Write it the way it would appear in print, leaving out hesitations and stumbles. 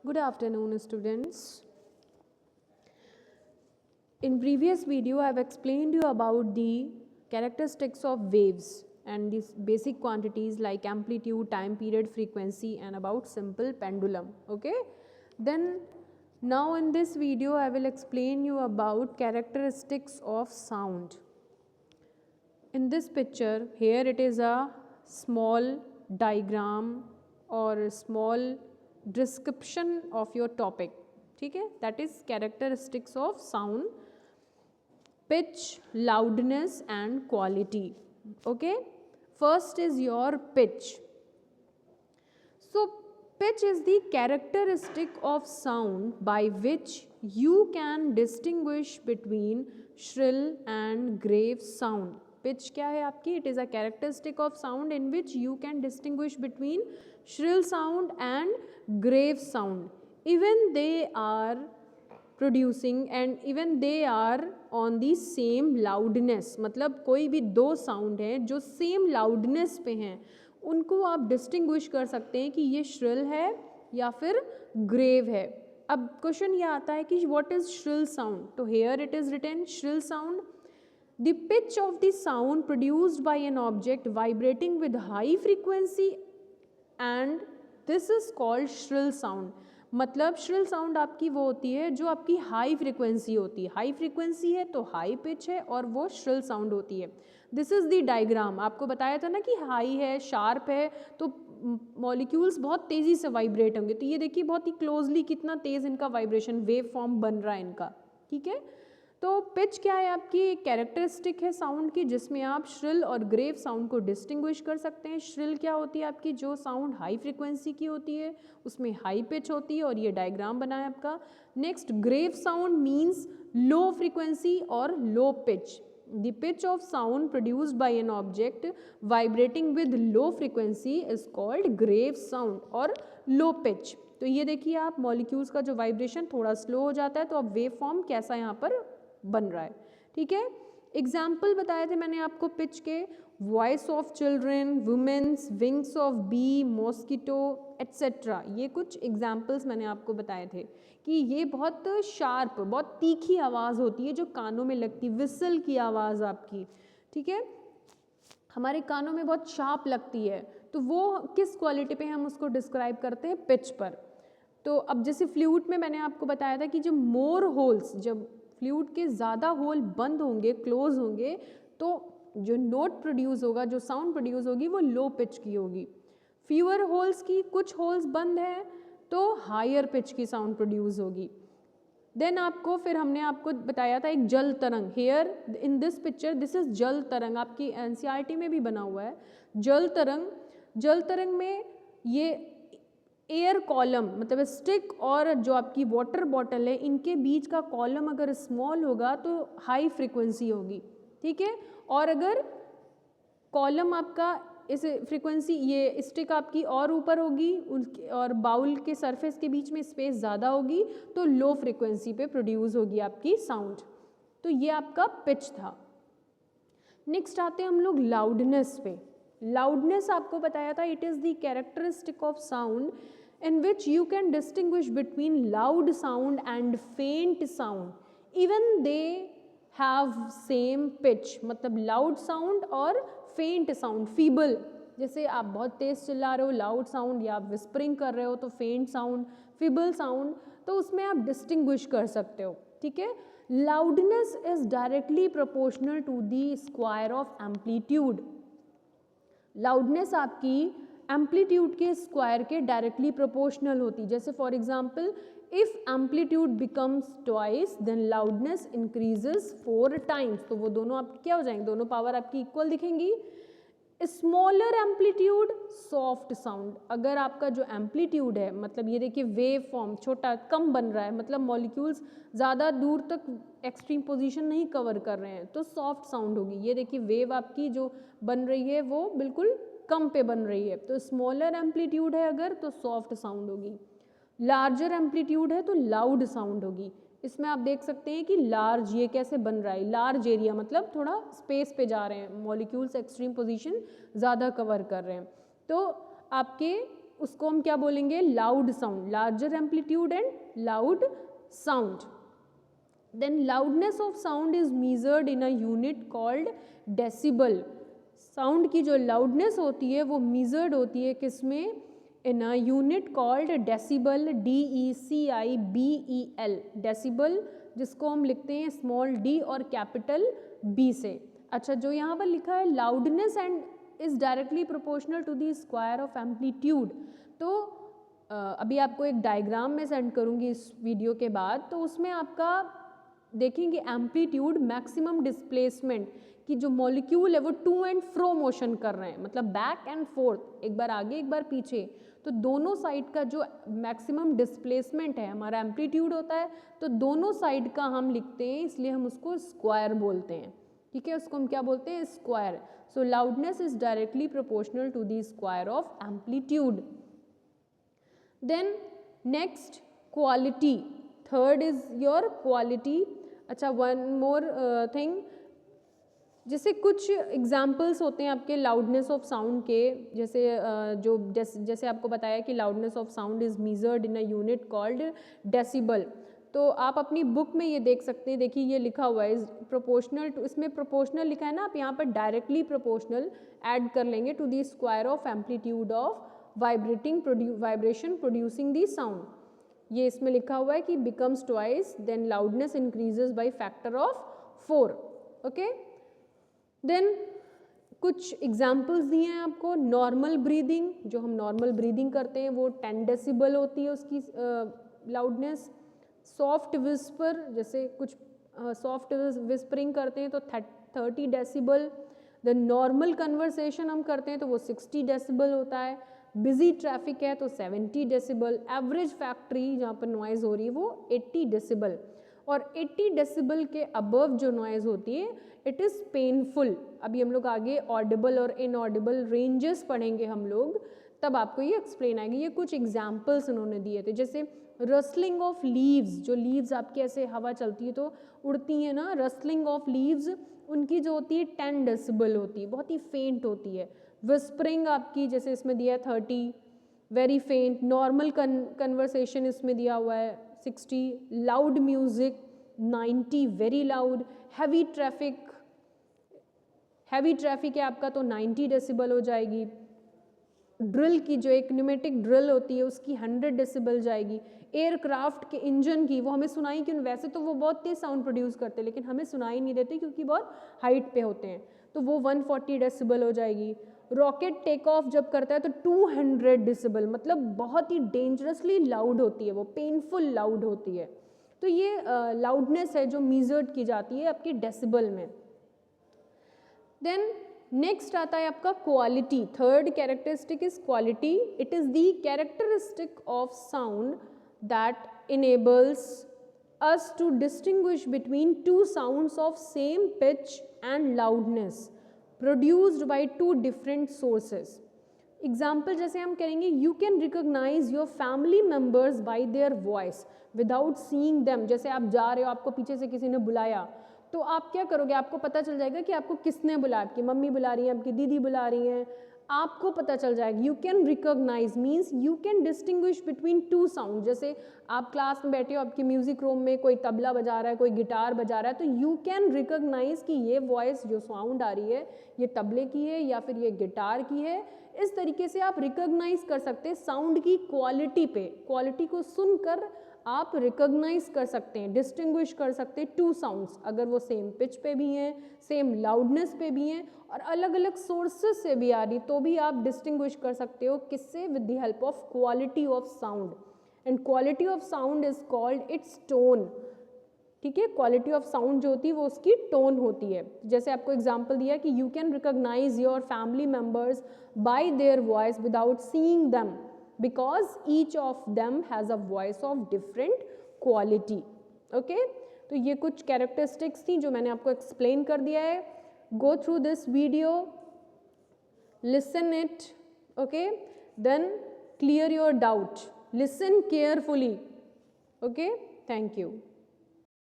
Good afternoon, students. In previous video, I have explained you about the characteristics of waves and these basic quantities like amplitude, time period, frequency, and about simple pendulum. Okay. Then now in this video, I will explain you about characteristics of sound. In this picture, here it is a small diagram or small description of your topic. ठीक है, that is characteristics of sound, pitch, loudness and quality. Okay, first is your pitch. So pitch is the characteristic of sound by which you can distinguish between shrill and grave sound. Pitch क्या है आपकी? It is a characteristic of sound in which you can distinguish between shrill sound and grave sound. Even they are producing and even they are on the same loudness. मतलब कोई भी दो sound हैं जो same loudness पे हैं, उनको आप डिस्टिंग्विश कर सकते हैं कि ये श्रिल है या फिर ग्रेव है. अब क्वेश्चन ये आता है कि व्हाट इज श्रिल साउंड. तो here it is written shrill sound, the pitch of the sound produced by an object vibrating with high frequency and this is called shrill sound. मतलब shrill sound आपकी वो होती है जो आपकी high frequency होती है. हाई फ्रीक्वेंसी है तो हाई पिच है और वो श्रिल साउंड होती है. This is the diagram. आपको बताया था ना कि हाई है, शार्प है, तो मॉलिक्यूल्स बहुत तेज़ी से वाइब्रेट होंगे. तो ये देखिए बहुत ही क्लोजली कितना तेज़ इनका वाइब्रेशन वेव फॉर्म बन रहा है इनका. ठीक है, तो पिच क्या है आपकी? एक कैरेक्टरिस्टिक है साउंड की जिसमें आप श्रिल और ग्रेव साउंड को डिस्टिंग्विश कर सकते हैं. श्रिल क्या होती है आपकी? जो साउंड हाई फ्रीक्वेंसी की होती है उसमें हाई पिच होती है और ये डायग्राम बना है आपका. Next grave sound means low frequency और low pitch. The pitch of sound produced by an object vibrating with low frequency is called grave sound और low pitch. तो ये देखिए आप मॉलिक्यूल्स का जो वाइब्रेशन थोड़ा स्लो हो जाता है तो अब वेव फॉर्म कैसा यहाँ पर बन रहा है. ठीक है, एग्जाम्पल बताए थे मैंने आपको पिच के. Voice of children, womens, wings of bee, mosquito etcetera. ये कुछ एग्जाम्पल्स मैंने आपको बताए थे कि ये बहुत शार्प, बहुत तीखी आवाज़ होती है जो कानों में लगती. विसल की आवाज़ आपकी, ठीक है, हमारे कानों में बहुत शार्प लगती है. तो वो किस क्वालिटी पे हम उसको डिस्क्राइब करते हैं? पिच पर. तो अब जैसे फ्लूट में मैंने आपको बताया था कि जो मोर होल्स, जब फ्लूट के ज़्यादा होल बंद होंगे, क्लोज होंगे, तो जो नोट प्रोड्यूस होगा, जो साउंड प्रोड्यूस होगी वो लो पिच की होगी. फ्यूअर होल्स की, कुछ होल्स बंद हैं तो हायर पिच की साउंड प्रोड्यूस होगी. देन आपको फिर हमने आपको बताया था एक जल तरंग. Here in this picture this is जल तरंग. आपकी एनसीईआरटी में भी बना हुआ है जल तरंग. जल तरंग में ये एयर कॉलम, मतलब स्टिक और जो आपकी वाटर बॉटल है, इनके बीच का कॉलम अगर स्मॉल होगा तो हाई फ्रीक्वेंसी होगी. ठीक है, और अगर कॉलम आपका इस फ्रीक्वेंसी, ये स्टिक आपकी और ऊपर होगी और बाउल के सरफेस के बीच में स्पेस ज़्यादा होगी तो लो फ्रीक्वेंसी पे प्रोड्यूस होगी आपकी साउंड. तो ये आपका पिच था. नेक्स्ट आते हैं हम लोग लाउडनेस पे. लाउडनेस आपको बताया था it is the characteristic of sound in which you can distinguish between loud sound and faint sound. Even they have same pitch. मतलब loud sound और faint sound, feeble. जैसे आप बहुत तेज़ चिल्ला रहे हो loud sound, या आप whispering कर रहे हो तो faint sound, feeble sound, तो उसमें आप distinguish कर सकते हो. ठीक है, loudness is directly proportional to the square of amplitude. Loudness आपकी एम्पलीट्यूड के स्क्वायर के डायरेक्टली प्रोपोर्शनल होती. जैसे for example if amplitude becomes twice then loudness increases 4 times. तो वो दोनों आपके क्या हो जाएंगे? दोनों पावर आपकी इक्वल दिखेंगी. Smaller amplitude soft sound. अगर आपका जो एम्पलीट्यूड है, मतलब ये देखिए वेव फॉर्म छोटा कम बन रहा है, मतलब मॉलिक्यूल्स ज़्यादा दूर तक एक्सट्रीम पोजीशन नहीं कवर कर रहे हैं, तो सॉफ्ट साउंड होगी. ये देखिए वेव आपकी जो बन रही है वो बिल्कुल कम पे बन रही है. तो स्मॉलर एम्पलीट्यूड है अगर तो सॉफ्ट साउंड होगी. लार्जर एम्पलीट्यूड है तो लाउड साउंड होगी. इसमें आप देख सकते हैं कि लार्ज ये कैसे बन रहा है. लार्ज एरिया मतलब थोड़ा स्पेस पे जा रहे हैं, मॉलिक्यूल्स एक्सट्रीम पोजीशन ज़्यादा कवर कर रहे हैं. तो आपके उसको हम क्या बोलेंगे, loud sound, larger amplitude and loud sound. Then loudness of sound is measured in a unit called decibel. Sound की जो लाउडनेस होती है वो मेजर्ड होती है किसमें, in a unit called decibel, DECIBEL, decibel, जिसको हम लिखते हैं स्मॉल d और कैपिटल B से. अच्छा, जो यहाँ पर लिखा है loudness and is directly proportional to the square of amplitude, तो अभी आपको एक डायग्राम में सेंड करूँगी इस वीडियो के बाद, तो उसमें आपका देखेंगे एम्पलीट्यूड मैक्सिमम डिस्प्लेसमेंट कि जो मॉलिक्यूल है वो टू एंड फ्रो मोशन कर रहे हैं, मतलब बैक एंड फोर्थ, एक बार आगे एक बार पीछे, तो दोनों साइड का जो मैक्सिमम डिस्प्लेसमेंट है हमारा एम्पलीट्यूड होता है, तो दोनों साइड का हम लिखते हैं, इसलिए हम उसको स्क्वायर बोलते हैं. ठीक है, उसको हम क्या बोलते हैं, square. So loudness is directly proportional to the square of amplitude. Then next quality, third is your quality. अच्छा, वन मोर थिंग, जैसे कुछ एग्जाम्पल्स होते हैं आपके लाउडनेस ऑफ साउंड के, जैसे आपको बताया कि loudness of sound is measured in a unit called decibel. तो आप अपनी बुक में ये देख सकते हैं, देखिए ये लिखा हुआ है इज प्रोपोर्शनल टू, इसमें प्रोपोर्शनल लिखा है ना, आप यहाँ पर डायरेक्टली प्रोपोर्शनल ऐड कर लेंगे to the square of amplitude of vibration producing the sound. ये इसमें लिखा हुआ है कि becomes twice, then loudness increases by factor of 4. Okay, then कुछ एग्जाम्पल्स दिए हैं आपको. नॉर्मल ब्रीदिंग, जो हम नॉर्मल ब्रीदिंग करते हैं वो 10 डेसिबल होती है उसकी लाउडनेस. सॉफ्ट विस्पर, जैसे कुछ सॉफ्ट विस्परिंग करते हैं तो 30 डेसिबल. द नॉर्मल कन्वर्सेशन हम करते हैं तो वो 60 डेसिबल होता है. बिजी ट्रैफिक है तो 70 डेसिबल. एवरेज फैक्ट्री जहाँ पर नॉइज़ हो रही है वो 80 डेसिबल. और 80 डेसिबल के अबव जो नॉइज़ होती है इट इज़ पेनफुल. अभी हम लोग आगे ऑडिबल और इनऑडिबल रेंजेस पढ़ेंगे हम लोग, तब आपको ये एक्सप्लेन आएगी. ये कुछ एग्जाम्पल्स उन्होंने दिए थे, जैसे रसलिंग ऑफ लीव्स, जो लीव्स आपकी ऐसे हवा चलती है तो उड़ती है ना, रसलिंग ऑफ लीव्स, उनकी जो होती है 10 डेसिबल होती है, बहुत ही फेंट होती है. विस्परिंग आपकी जैसे इसमें दिया है 30, वेरी फेंट. नॉर्मल कन्वर्सेशन इसमें दिया हुआ है 60. Loud music 90, very loud. Heavy traffic है आपका तो 90 डेसिबल हो जाएगी. ड्रिल की, जो एक न्यूमेटिक ड्रिल होती है उसकी 100 डेसिबल जाएगी. एयरक्राफ्ट के इंजन की, वो हमें सुनाई क्यों, वैसे तो वो बहुत तेज साउंड प्रोड्यूस करते हैं लेकिन हमें सुनाई नहीं देते क्योंकि बहुत हाइट पे होते हैं, तो वो 140 डेसिबल हो जाएगी. रॉकेट टेक ऑफ जब करता है तो 200 डेसिबल, मतलब बहुत ही डेंजरसली लाउड होती है, वो पेनफुल लाउड होती है. तो ये लाउडनेस है जो मेजर्ड की जाती है आपकी डेसिबल में. देन नेक्स्ट आता है आपका quality. Third characteristic is quality. It is the characteristic of sound that enables us to distinguish between two sounds of same pitch and loudness produced by two different sources. Example जैसे हम करेंगे, you can recognize your family members by their voice without seeing them. जैसे आप जा रहे हो, आपको पीछे से किसी ने बुलाया, तो आप क्या करोगे, आपको पता चल जाएगा कि आपको किसने बुलाया, आपकी मम्मी बुला रही है, आपकी दीदी बुला रही हैं, आपको पता चल जाएगा. You can recognise means you can distinguish between two sound. जैसे आप क्लास में बैठे हो, आपके म्यूजिक रूम में कोई तबला बजा रहा है, कोई गिटार बजा रहा है, तो यू कैन रिकॉग्नाइज कि ये वॉइस जो साउंड आ रही है ये तबले की है या फिर ये गिटार की है. इस तरीके से आप रिकॉग्नाइज कर सकते हैं साउंड की क्वालिटी पे. क्वालिटी को सुनकर आप रिकॉग्नाइज कर सकते हैं, डिस्टिंग्विश कर सकते हैं टू साउंड्स, अगर वो सेम पिच पे भी हैं, सेम लाउडनेस पे भी हैं और अलग अलग सोर्सेस से भी आ रही, तो भी आप डिस्टिंग्विश कर सकते हो. किससे? With the help of quality of sound. And quality of sound is called its tone. ठीक है, क्वालिटी ऑफ साउंड जो होती है वो उसकी टोन होती है. जैसे आपको एग्जाम्पल दिया कि you can recognise your family members by their voice without seeing them because each of them has a voice of different quality. Okay, तो ये कुछ characteristics थी जो मैंने आपको explain कर दिया है. Go through this video, listen it, okay, then clear your doubt. Listen carefully. Okay, thank you.